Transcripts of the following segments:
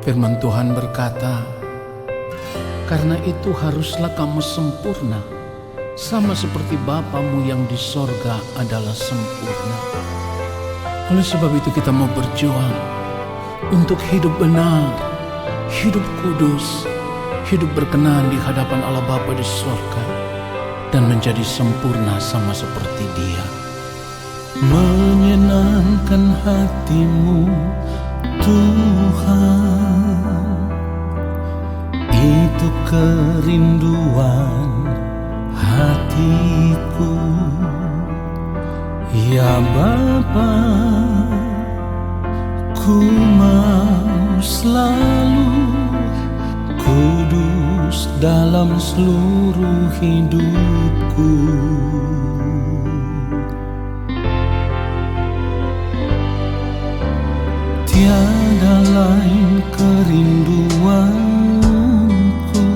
Firman Tuhan berkata, karena itu haruslah kamu sempurna, sama seperti Bapamu yang di sorga adalah sempurna. Oleh sebab itu kita mau berjuang untuk hidup benar, hidup kudus, hidup berkenan di hadapan Allah Bapa di sorga, dan menjadi sempurna sama seperti Dia. Menyenangkan hatimu Tuhan, itu kerinduan hatiku. Ya Bapa, ku mau selalu kudus dalam seluruh hidupku. Tiada lain kerinduanku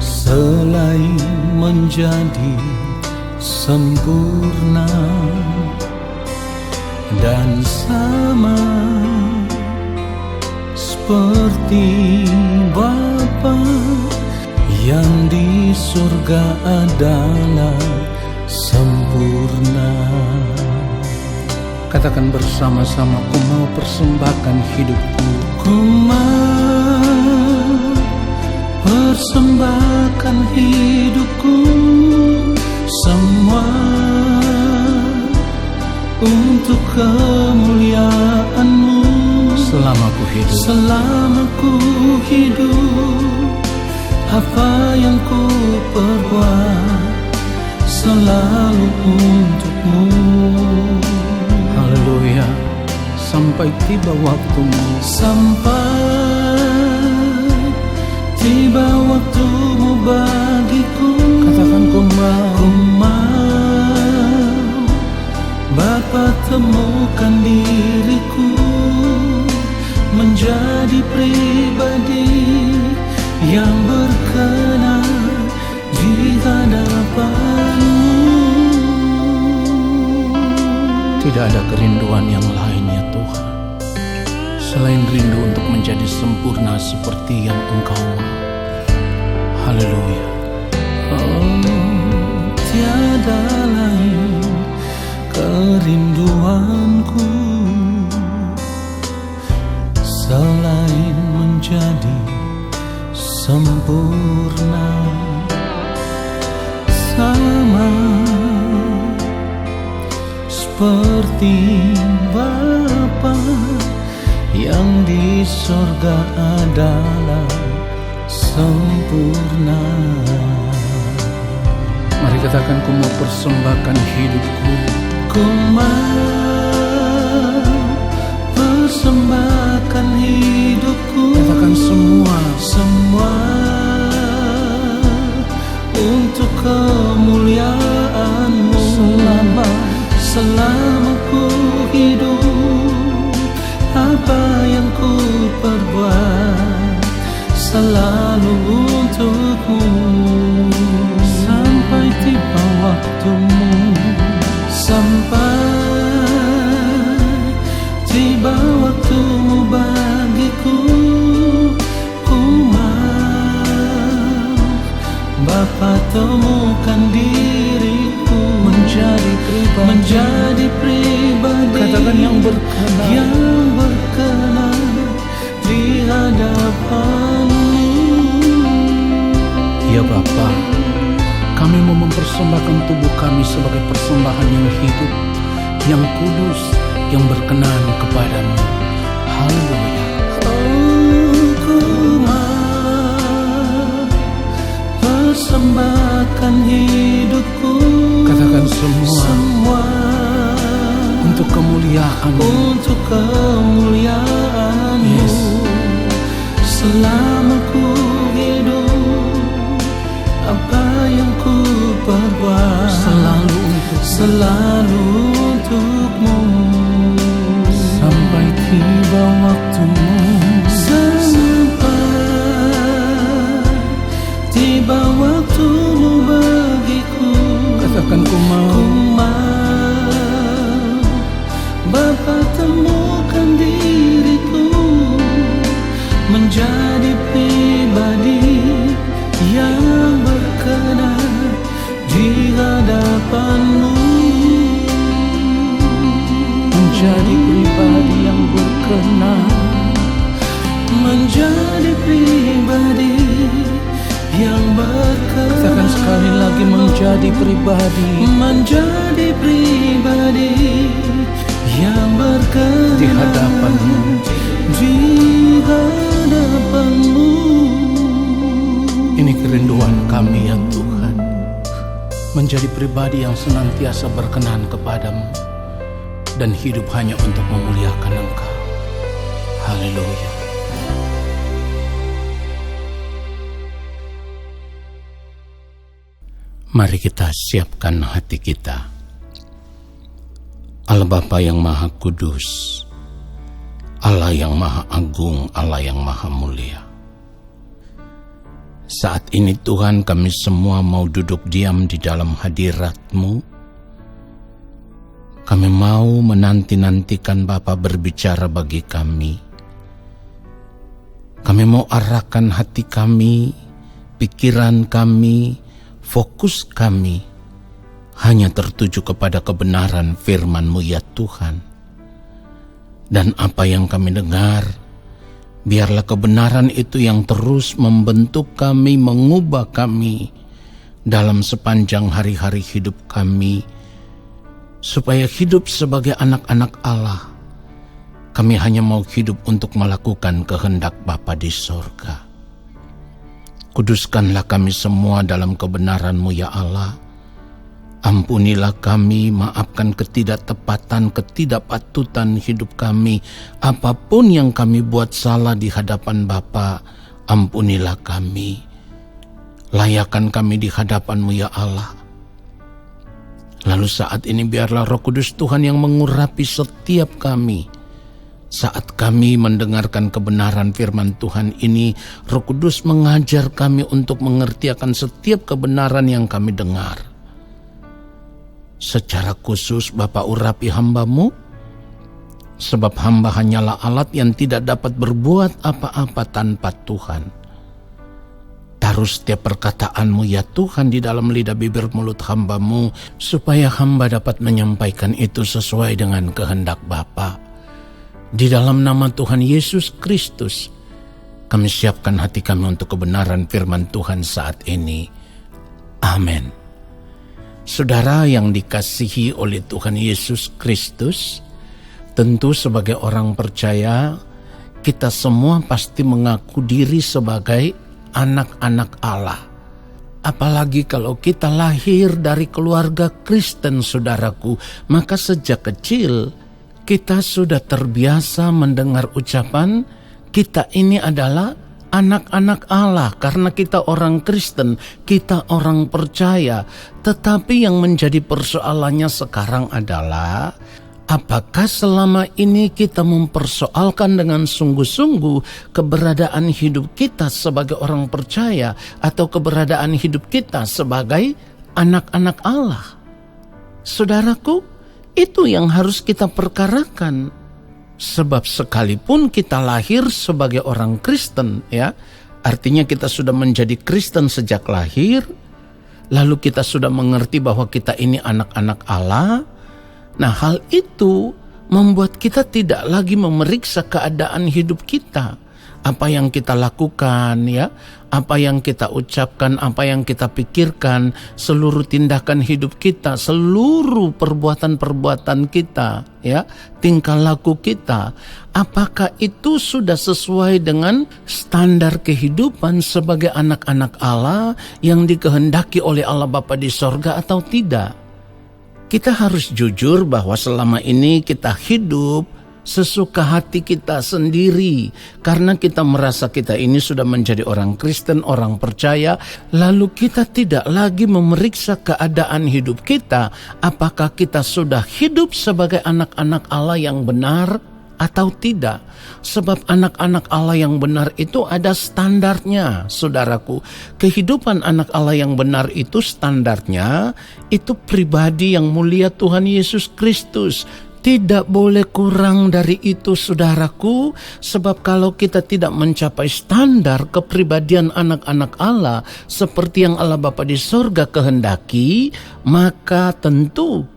selain menjadi sempurna dan sama seperti Bapa yang di surga adalah sempurna. Katakan bersama-sama, ku mau persembahkan hidupku. Ku mau persembahkan hidupku semua untuk kemuliaan-Mu. Selama ku hidup, selama ku hidup, apa yang ku perbuat selalu untuk-Mu. haleluya, sampai tiba waktumu. Sampai tiba waktumu bagiku. Katakan ku mau Bapa, temukan diriku menjadi pribadi yang berkenan di hadapan-Mu. Tidak ada kerinduan yang lain ya Tuhan, selain rindu untuk menjadi sempurna seperti yang Engkau mau. Haleluya. Tiada lain kerinduanku selain menjadi sempurna, sama seperti Bapa yang di sorga adalah sempurna. Mari katakan, ku mau persembahkan hidupku. Ku mau persembahkan hidupku. Katakan semua untuk kemuliaan-Mu. Selama ku hidup, apa yang ku perbuat selalu untuk-Mu. Sampai tiba waktumu, sampai tiba waktumu bagiku. Ku mau Bapa, temukan diriku menjadi pribadi Katakan yang berkenan di hadapan-Mu. Ya Bapa, kami mau mempersembahkan tubuh kami sebagai persembahan yang hidup, yang kudus, yang berkenan kepadamu. Haleluya. Ku mau persembahkan hidupku. Katakan semua untuk kemuliaan-Mu. Untuk kemuliaan-Mu. Yes. Selama ku hidup, apa yang ku perbuat selalu untuk-Mu. Sampai tiba waktumu, sampai tiba waktumu bagiku. katakan ku mau Bapa, temukan diriku benar, menjadi pribadi yang berkenan. Katakan sekali lagi, menjadi pribadi yang berkenan di hadapan-Mu. di hadapan-Mu. Ini kerinduan kami ya Tuhan, menjadi pribadi yang senantiasa berkenan kepadamu dan hidup hanya untuk memuliakan Engkau. Haleluya. Mari kita siapkan hati kita. Allah Bapa yang Maha Kudus, Allah yang Maha Agung, Allah yang Maha Mulia. Saat ini Tuhan, kami semua mau duduk diam di dalam hadirat-Mu. Kami mau menanti-nantikan Bapa berbicara bagi kami. Kami mau arahkan hati kami, pikiran kami, fokus kami hanya tertuju kepada kebenaran firman-Mu ya Tuhan. Dan apa yang kami dengar, biarlah kebenaran itu yang terus membentuk kami, mengubah kami dalam sepanjang hari-hari hidup kami, supaya hidup sebagai anak-anak Allah, kami hanya mau hidup untuk melakukan kehendak Bapa di sorga. Kuduskanlah kami semua dalam kebenaran-Mu ya Allah. Ampunilah kami, maafkan ketidaktepatan, ketidakpatutan hidup kami. Apapun yang kami buat salah di hadapan Bapa, ampunilah kami. Layakan kami di hadapan-Mu ya Allah. Lalu saat ini biarlah Roh Kudus Tuhan yang mengurapi setiap kami. Saat kami mendengarkan kebenaran firman Tuhan ini, Roh Kudus mengajar kami untuk mengerti akan setiap kebenaran yang kami dengar. Secara khusus Bapa urapi hamba-Mu, sebab hamba hanyalah alat yang tidak dapat berbuat apa-apa tanpa Tuhan. Taruh setiap perkataan-Mu ya Tuhan di dalam lidah bibir mulut hamba-Mu, supaya hamba dapat menyampaikan itu sesuai dengan kehendak Bapa. Di dalam nama Tuhan Yesus Kristus, kami siapkan hati kami untuk kebenaran firman Tuhan saat ini. Amin. Saudara yang dikasihi oleh Tuhan Yesus Kristus, tentu sebagai orang percaya, kita semua pasti mengaku diri sebagai anak-anak Allah. Apalagi kalau kita lahir dari keluarga Kristen, saudaraku, maka sejak kecil kita sudah terbiasa mendengar ucapan, kita ini adalah anak-anak Allah karena kita orang Kristen, kita orang percaya. Tetapi yang menjadi persoalannya sekarang adalah, apakah selama ini kita mempersoalkan dengan sungguh-sungguh keberadaan hidup kita sebagai orang percaya atau keberadaan hidup kita sebagai anak-anak Allah? Saudaraku, itu yang harus kita perkarakan. Sebab sekalipun kita lahir sebagai orang Kristen, ya, artinya kita sudah menjadi Kristen sejak lahir, lalu kita sudah mengerti bahwa kita ini anak-anak Allah. Nah, hal itu membuat kita tidak lagi memeriksa keadaan hidup kita. Apa yang kita lakukan, ya, apa yang kita ucapkan, apa yang kita pikirkan, seluruh tindakan hidup kita, seluruh perbuatan-perbuatan kita, ya, tingkah laku kita, apakah itu sudah sesuai dengan standar kehidupan sebagai anak-anak Allah yang dikehendaki oleh Allah Bapa di sorga atau tidak? Kita harus jujur bahwa selama ini kita hidup sesuka hati kita sendiri, karena kita merasa kita ini sudah menjadi orang Kristen, orang percaya, lalu kita tidak lagi memeriksa keadaan hidup kita, apakah kita sudah hidup sebagai anak-anak Allah yang benar atau tidak. Sebab anak-anak Allah yang benar itu ada standarnya, saudaraku. Kehidupan anak Allah yang benar itu standarnya, itu pribadi yang mulia Tuhan Yesus Kristus. Tidak boleh kurang dari itu, saudaraku, sebab kalau kita tidak mencapai standar kepribadian anak-anak Allah seperti yang Allah Bapa di sorga kehendaki, maka tentu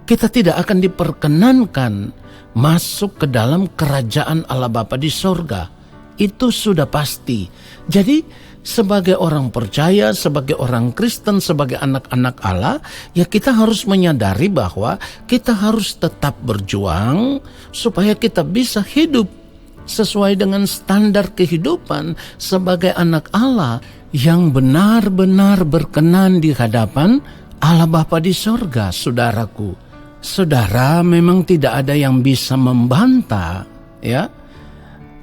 kita tidak akan diperkenankan masuk ke dalam kerajaan Allah Bapa di sorga. Itu sudah pasti. Jadi sebagai orang percaya, sebagai orang Kristen, sebagai anak-anak Allah, ya kita harus menyadari bahwa kita harus tetap berjuang supaya kita bisa hidup sesuai dengan standar kehidupan sebagai anak Allah yang benar-benar berkenan di hadapan Allah Bapa di sorga, saudaraku. Saudara, memang tidak ada yang bisa membantah, ya.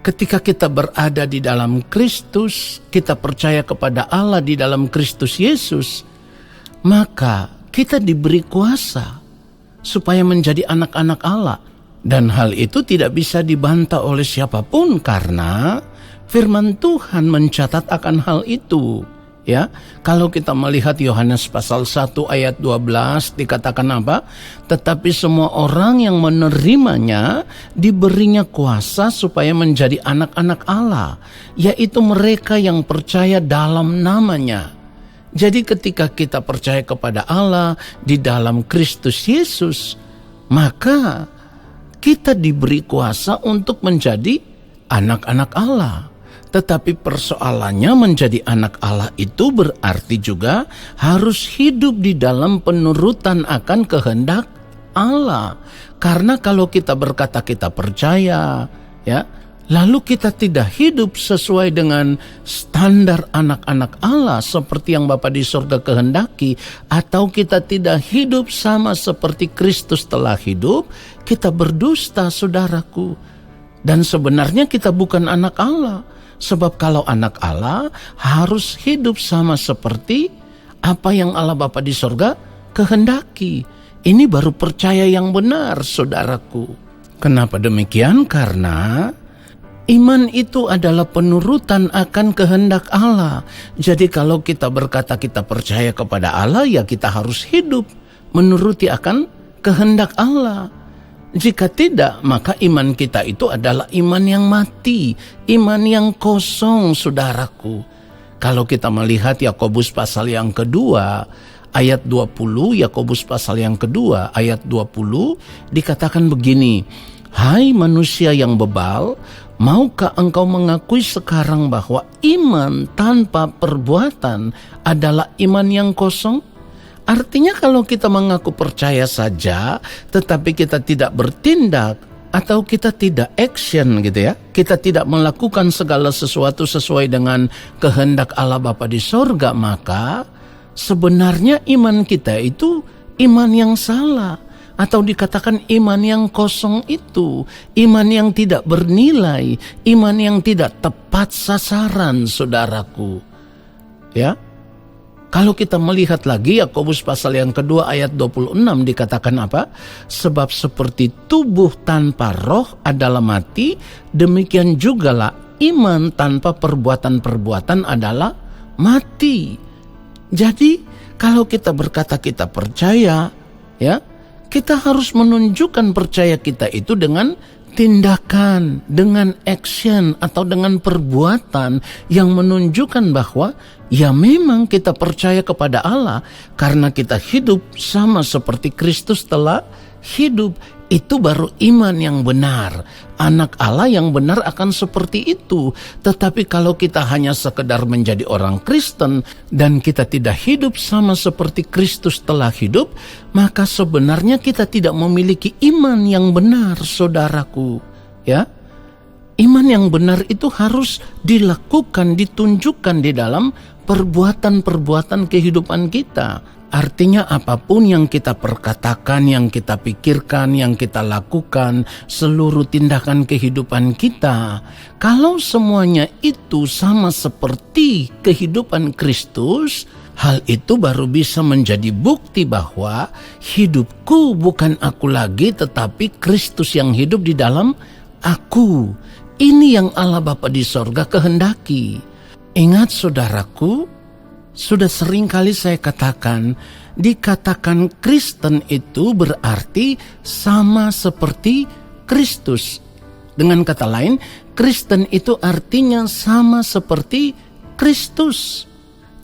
Ketika kita berada di dalam Kristus, kita percaya kepada Allah di dalam Kristus Yesus, maka kita diberi kuasa supaya menjadi anak-anak Allah. Dan hal itu tidak bisa dibantah oleh siapapun karena firman Tuhan mencatat akan hal itu. Ya, kalau kita melihat Yohanes pasal 1 ayat 12 dikatakan apa? Tetapi semua orang yang menerimanya diberinya kuasa supaya menjadi anak-anak Allah, yaitu mereka yang percaya dalam namanya. Jadi ketika kita percaya kepada Allah di dalam Kristus Yesus, maka kita diberi kuasa untuk menjadi anak-anak Allah. Tetapi persoalannya menjadi anak Allah itu berarti juga harus hidup di dalam penurutan akan kehendak Allah. Karena kalau kita berkata kita percaya, ya, lalu kita tidak hidup sesuai dengan standar anak-anak Allah seperti yang Bapa di sorga kehendaki, atau kita tidak hidup sama seperti Kristus telah hidup, kita berdusta, saudaraku. Dan sebenarnya kita bukan anak Allah. Sebab kalau anak Allah harus hidup sama seperti apa yang Allah Bapa di sorga kehendaki. Ini baru percaya yang benar, saudaraku. Kenapa demikian? Karena iman itu adalah penurutan akan kehendak Allah. Jadi kalau kita berkata kita percaya kepada Allah, ya kita harus hidup menuruti akan kehendak Allah. Jika tidak, maka iman kita itu adalah iman yang mati, iman yang kosong, saudaraku. Kalau kita melihat Yakobus pasal yang kedua, ayat 20, Yakobus pasal yang kedua, ayat 20, dikatakan begini, "Hai manusia yang bebal, maukah engkau mengakui sekarang bahwa iman tanpa perbuatan adalah iman yang kosong?" Artinya kalau kita mengaku percaya saja, tetapi kita tidak bertindak, atau kita tidak action gitu ya, kita tidak melakukan segala sesuatu sesuai dengan kehendak Allah Bapa di sorga, maka sebenarnya iman kita itu iman yang salah. Atau dikatakan iman yang kosong itu, iman yang tidak bernilai, iman yang tidak tepat sasaran, saudaraku. Ya. Kalau kita melihat lagi Yakobus pasal yang kedua ayat 26 dikatakan apa? Sebab seperti tubuh tanpa roh adalah mati, demikian jugalah iman tanpa perbuatan-perbuatan adalah mati. Jadi kalau kita berkata kita percaya, ya, kita harus menunjukkan percaya kita itu dengan tindakan, dengan action atau dengan perbuatan yang menunjukkan bahwa ya memang kita percaya kepada Allah karena kita hidup sama seperti Kristus telah hidup. Itu baru iman yang benar. Anak Allah yang benar akan seperti itu. Tetapi kalau kita hanya sekedar menjadi orang Kristen dan kita tidak hidup sama seperti Kristus telah hidup, maka sebenarnya kita tidak memiliki iman yang benar, saudaraku. Ya, iman yang benar itu harus dilakukan, ditunjukkan di dalam perbuatan-perbuatan kehidupan kita. Artinya apapun yang kita perkatakan, yang kita pikirkan, yang kita lakukan, seluruh tindakan kehidupan kita, kalau semuanya itu sama seperti kehidupan Kristus, hal itu baru bisa menjadi bukti bahwa hidupku bukan aku lagi, tetapi Kristus yang hidup di dalam aku. Ini yang Allah Bapa di sorga kehendaki. Ingat saudaraku, sudah sering kali saya katakan, dikatakan Kristen itu berarti sama seperti Kristus. Dengan kata lain, Kristen itu artinya sama seperti Kristus.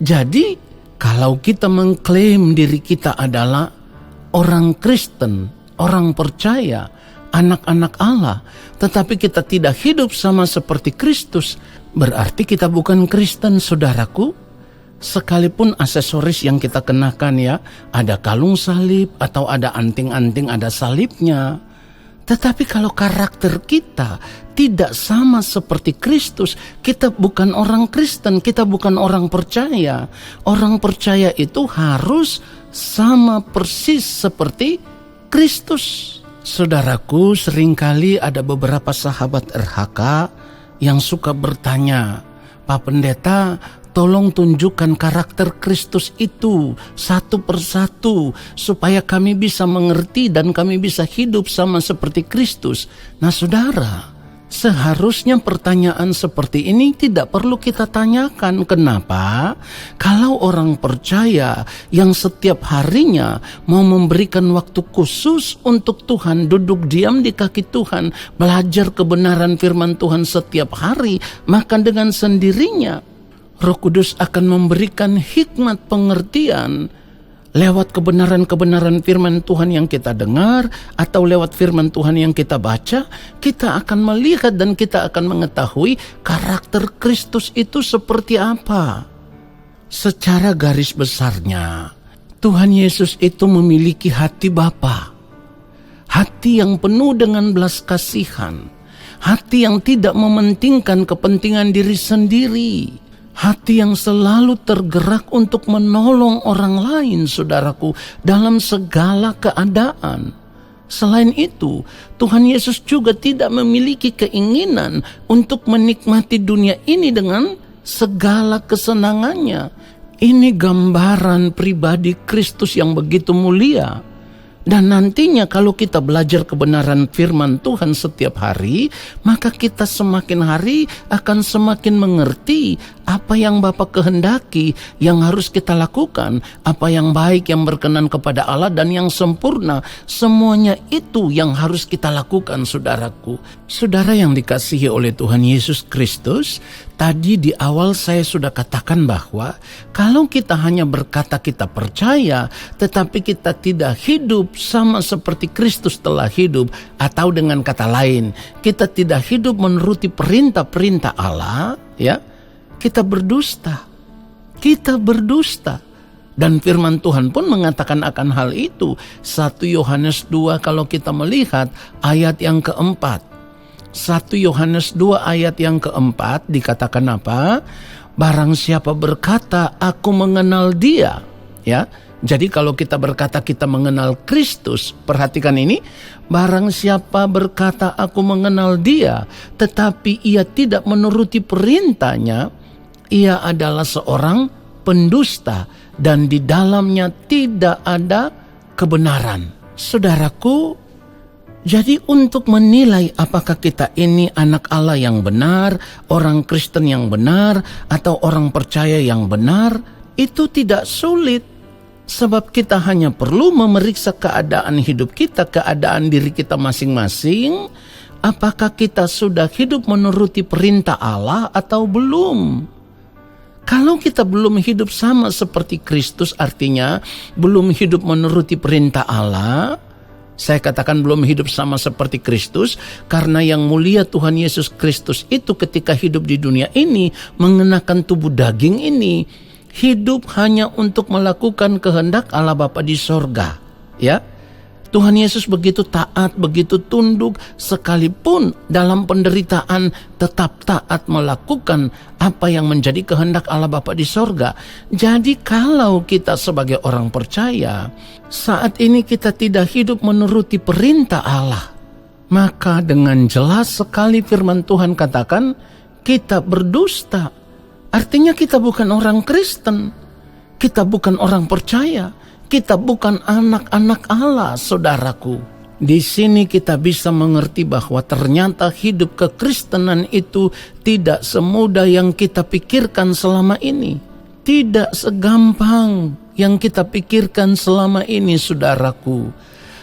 Jadi, kalau kita mengklaim diri kita adalah orang Kristen, orang percaya, anak-anak Allah, tetapi kita tidak hidup sama seperti Kristus, berarti kita bukan Kristen, saudaraku. Sekalipun aksesoris yang kita kenakan ya, ada kalung salib atau ada anting-anting ada salibnya. Tetapi kalau karakter kita tidak sama seperti Kristus, kita bukan orang Kristen, kita bukan orang percaya. Orang percaya itu harus sama persis seperti Kristus. Saudaraku, seringkali ada beberapa sahabat RHK yang suka bertanya, "Pak Pendeta, tolong tunjukkan karakter Kristus itu satu persatu supaya kami bisa mengerti dan kami bisa hidup sama seperti Kristus." Nah saudara, seharusnya pertanyaan seperti ini tidak perlu kita tanyakan. Kenapa? Kalau orang percaya yang setiap harinya mau memberikan waktu khusus untuk Tuhan, duduk diam di kaki Tuhan, belajar kebenaran firman Tuhan setiap hari, maka dengan sendirinya Roh Kudus akan memberikan hikmat pengertian lewat kebenaran-kebenaran firman Tuhan yang kita dengar atau lewat firman Tuhan yang kita baca. Kita akan melihat dan kita akan mengetahui karakter Kristus itu seperti apa. Secara garis besarnya, Tuhan Yesus itu memiliki hati Bapa, hati yang penuh dengan belas kasihan, hati yang tidak mementingkan kepentingan diri sendiri, hati yang selalu tergerak untuk menolong orang lain, saudaraku, dalam segala keadaan. Selain itu, Tuhan Yesus juga tidak memiliki keinginan untuk menikmati dunia ini dengan segala kesenangannya. Ini gambaran pribadi Kristus yang begitu mulia. Dan nantinya kalau kita belajar kebenaran firman Tuhan setiap hari, maka kita semakin hari akan semakin mengerti apa yang Bapa kehendaki, yang harus kita lakukan, apa yang baik, yang berkenan kepada Allah dan yang sempurna. Semuanya itu yang harus kita lakukan, saudaraku. Saudara yang dikasihi oleh Tuhan Yesus Kristus, tadi di awal saya sudah katakan bahwa kalau kita hanya berkata kita percaya, tetapi kita tidak hidup sama seperti Kristus telah hidup, atau dengan kata lain, kita tidak hidup menuruti perintah-perintah Allah, ya, kita berdusta. Kita berdusta. Dan firman Tuhan pun mengatakan akan hal itu. 1 Yohanes 2 kalau kita melihat ayat yang keempat. 1 Yohanes 2 ayat yang keempat dikatakan apa? Barang siapa berkata, aku mengenal dia. Ya, jadi kalau kita berkata kita mengenal Kristus, perhatikan ini. Barang siapa berkata aku mengenal dia, tetapi ia tidak menuruti perintahnya, ia adalah seorang pendusta dan di dalamnya tidak ada kebenaran. Saudaraku, jadi untuk menilai apakah kita ini anak Allah yang benar, orang Kristen yang benar, atau orang percaya yang benar, itu tidak sulit. Sebab kita hanya perlu memeriksa keadaan hidup kita, keadaan diri kita masing-masing. Apakah kita sudah hidup menuruti perintah Allah atau belum? Kalau kita belum hidup sama seperti Kristus, artinya belum hidup menuruti perintah Allah. Saya katakan belum hidup sama seperti Kristus, karena yang mulia Tuhan Yesus Kristus itu ketika hidup di dunia ini, mengenakan tubuh daging ini, hidup hanya untuk melakukan kehendak Allah Bapa di sorga. Ya, Tuhan Yesus begitu taat, begitu tunduk, sekalipun dalam penderitaan tetap taat melakukan apa yang menjadi kehendak Allah Bapa di sorga. Jadi kalau kita sebagai orang percaya, saat ini kita tidak hidup menuruti perintah Allah, maka dengan jelas sekali firman Tuhan katakan, kita berdusta. Artinya kita bukan orang Kristen, kita bukan orang percaya. Kita bukan anak-anak Allah, saudaraku. Di sini kita bisa mengerti bahwa ternyata hidup kekristenan itu tidak semudah yang kita pikirkan selama ini. Tidak segampang yang kita pikirkan selama ini, saudaraku.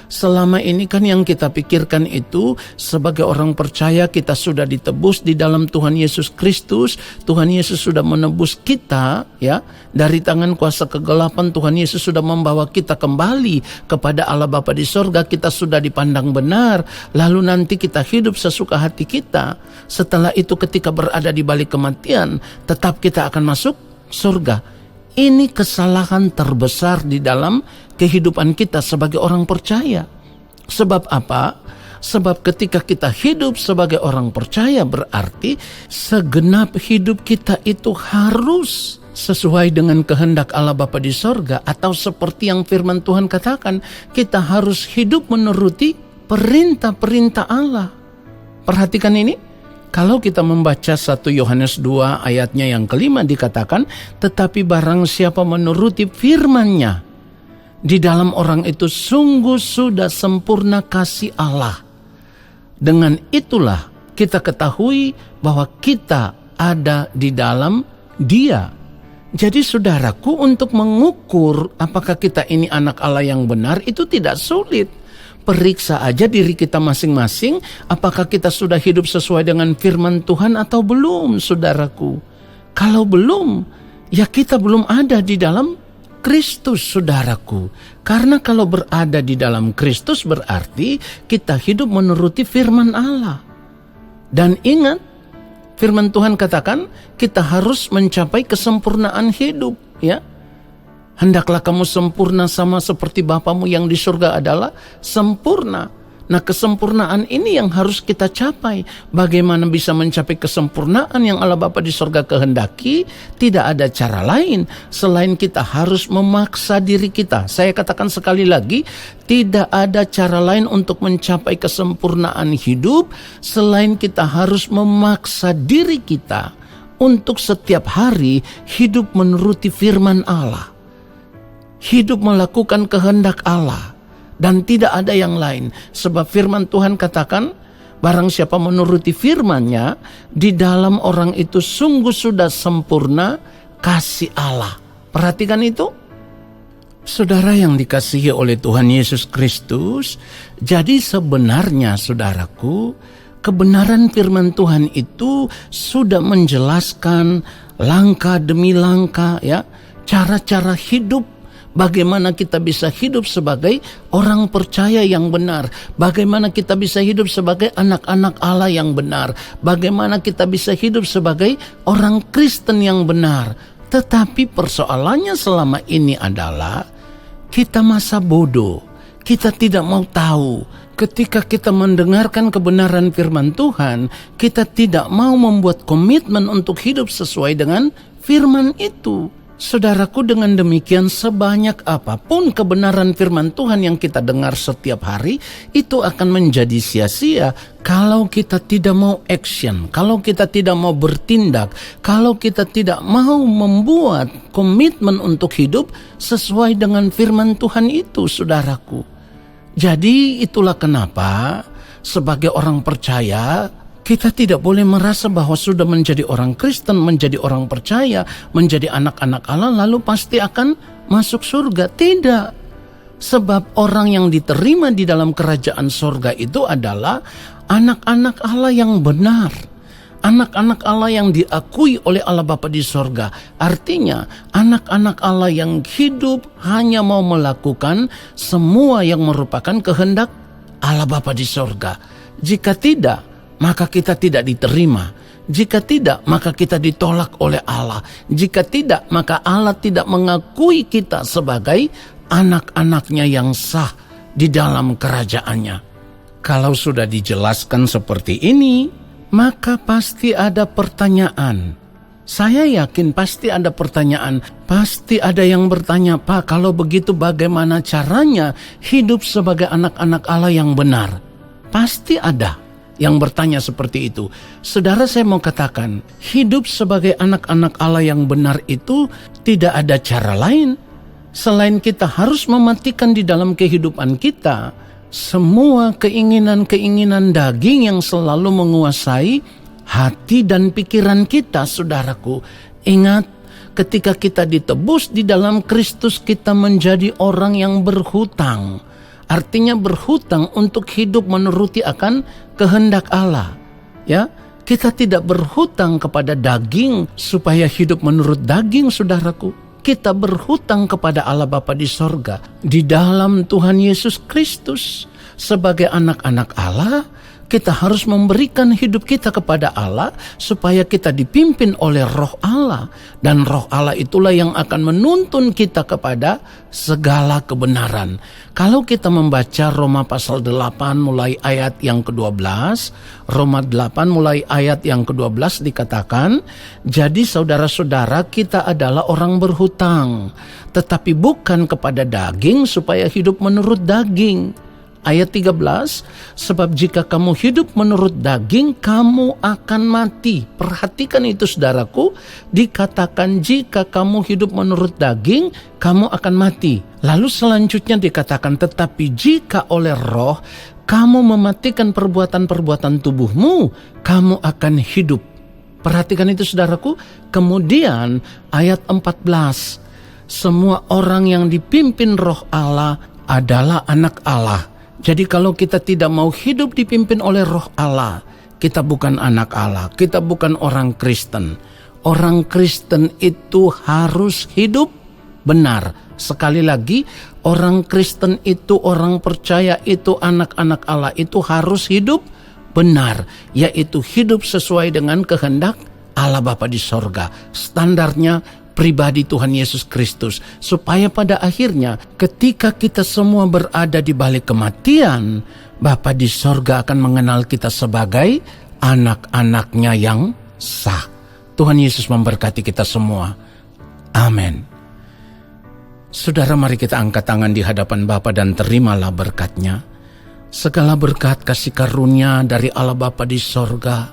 Selama ini kan yang kita pikirkan itu sebagai orang percaya kita sudah ditebus di dalam Tuhan Yesus Kristus. Tuhan Yesus sudah menebus kita ya dari tangan kuasa kegelapan. Tuhan Yesus sudah membawa kita kembali kepada Allah Bapa di sorga. Kita sudah dipandang benar. Lalu nanti kita hidup sesuka hati kita. Setelah itu ketika berada di balik kematian, tetap kita akan masuk surga. Ini kesalahan terbesar di dalam kehidupan kita sebagai orang percaya. Sebab apa? Sebab ketika kita hidup sebagai orang percaya berarti segenap hidup kita itu harus sesuai dengan kehendak Allah Bapa di sorga. Atau seperti yang firman Tuhan katakan, kita harus hidup menuruti perintah-perintah Allah. Perhatikan ini. Kalau kita membaca 1 Yohanes 2 ayatnya yang kelima dikatakan, tetapi barang siapa menuruti firman-Nya, di dalam orang itu sungguh sudah sempurna kasih Allah. Dengan itulah kita ketahui bahwa kita ada di dalam Dia. Jadi saudaraku, untuk mengukur apakah kita ini anak Allah yang benar itu tidak sulit. Periksa aja diri kita masing-masing, apakah kita sudah hidup sesuai dengan firman Tuhan atau belum, saudaraku. Kalau belum, ya kita belum ada di dalam Kristus, saudaraku. Karena kalau berada di dalam Kristus berarti kita hidup menuruti firman Allah. Dan ingat, firman Tuhan katakan kita harus mencapai kesempurnaan hidup, ya. Hendaklah kamu sempurna sama seperti Bapamu yang di surga adalah sempurna. Nah, kesempurnaan ini yang harus kita capai. Bagaimana bisa mencapai kesempurnaan yang Allah Bapa di surga kehendaki? Tidak ada cara lain selain kita harus memaksa diri kita. Saya katakan sekali lagi, tidak ada cara lain untuk mencapai kesempurnaan hidup selain kita harus memaksa diri kita untuk setiap hari hidup menuruti firman Allah. Hidup melakukan kehendak Allah dan tidak ada yang lain. Sebab firman Tuhan katakan, barang siapa menuruti firman-Nya, di dalam orang itu sungguh sudah sempurna kasih Allah. Perhatikan itu. Saudara yang dikasihi oleh Tuhan Yesus Kristus, jadi sebenarnya saudaraku, kebenaran firman Tuhan itu sudah menjelaskan langkah demi langkah ya, cara-cara hidup. Bagaimana kita bisa hidup sebagai orang percaya yang benar. Bagaimana kita bisa hidup sebagai anak-anak Allah yang benar. Bagaimana kita bisa hidup sebagai orang Kristen yang benar. Tetapi persoalannya selama ini adalah kita masa bodoh. Kita tidak mau tahu. Ketika kita mendengarkan kebenaran firman Tuhan, kita tidak mau membuat komitmen untuk hidup sesuai dengan firman itu. Saudaraku, dengan demikian sebanyak apapun kebenaran firman Tuhan yang kita dengar setiap hari, itu akan menjadi sia-sia kalau kita tidak mau action, kalau kita tidak mau bertindak, kalau kita tidak mau membuat komitmen untuk hidup sesuai dengan firman Tuhan itu, saudaraku. Jadi itulah kenapa sebagai orang percaya, kita tidak boleh merasa bahwa sudah menjadi orang Kristen, menjadi orang percaya, menjadi anak-anak Allah, lalu pasti akan masuk surga. Tidak. Sebab orang yang diterima di dalam kerajaan surga itu adalah anak-anak Allah yang benar. Anak-anak Allah yang diakui oleh Allah Bapa di surga. Artinya, anak-anak Allah yang hidup hanya mau melakukan semua yang merupakan kehendak Allah Bapa di surga. Jika tidak, maka kita tidak diterima. Jika tidak, maka kita ditolak oleh Allah. Jika tidak, maka Allah tidak mengakui kita sebagai anak-anaknya yang sah di dalam kerajaannya. Kalau sudah dijelaskan seperti ini, maka pasti ada pertanyaan. Saya yakin pasti ada pertanyaan. Pasti ada yang bertanya, Pak, kalau begitu bagaimana caranya hidup sebagai anak-anak Allah yang benar? Pasti ada yang bertanya seperti itu. Saudara, saya mau katakan, hidup sebagai anak-anak Allah yang benar itu tidak ada cara lain selain kita harus mematikan di dalam kehidupan kita semua keinginan-keinginan daging yang selalu menguasai hati dan pikiran kita, saudaraku. Ingat, ketika kita ditebus di dalam Kristus, kita menjadi orang yang berhutang. artinya berhutang untuk hidup menuruti akan kehendak Allah. Ya, kita tidak berhutang kepada daging supaya hidup menurut daging, saudaraku. Kita berhutang kepada Allah Bapa di sorga di dalam Tuhan Yesus Kristus. Sebagai anak-anak Allah, kita harus memberikan hidup kita kepada Allah supaya kita dipimpin oleh Roh Allah. Dan Roh Allah itulah yang akan menuntun kita kepada segala kebenaran. Kalau kita membaca Roma pasal 8 mulai ayat yang ke-12, Roma 8 mulai ayat yang ke-12 dikatakan, jadi saudara-saudara kita adalah orang berhutang, tetapi bukan kepada daging supaya hidup menurut daging. Ayat 13, sebab jika kamu hidup menurut daging, kamu akan mati. Perhatikan itu saudaraku, dikatakan jika kamu hidup menurut daging, kamu akan mati. Lalu selanjutnya dikatakan, tetapi jika oleh roh, kamu mematikan perbuatan-perbuatan tubuhmu, kamu akan hidup. Perhatikan itu saudaraku. Kemudian ayat 14, semua orang yang dipimpin Roh Allah adalah anak Allah. Jadi kalau kita tidak mau hidup dipimpin oleh Roh Allah, kita bukan anak Allah, kita bukan orang Kristen. Orang Kristen itu harus hidup benar. Sekali lagi, orang Kristen itu, orang percaya itu, anak-anak Allah itu harus hidup benar, yaitu hidup sesuai dengan kehendak Allah Bapa di sorga. Standarnya pribadi Tuhan Yesus Kristus, supaya pada akhirnya ketika kita semua berada di balik kematian, Bapa di sorga akan mengenal kita sebagai anak-anaknya yang sah. Tuhan Yesus memberkati kita semua. Amin. Saudara, mari kita angkat tangan di hadapan Bapa dan terimalah berkat-Nya. Segala berkat kasih karunia dari Allah Bapa di sorga,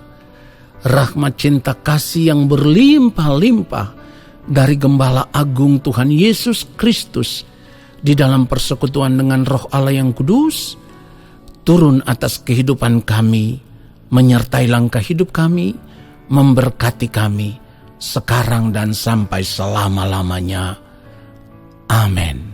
rahmat cinta kasih yang berlimpah-limpah dari Gembala Agung Tuhan Yesus Kristus di dalam persekutuan dengan Roh Allah yang kudus, turun atas kehidupan kami, menyertai langkah hidup kami, memberkati kami sekarang dan sampai selama-lamanya. Amin.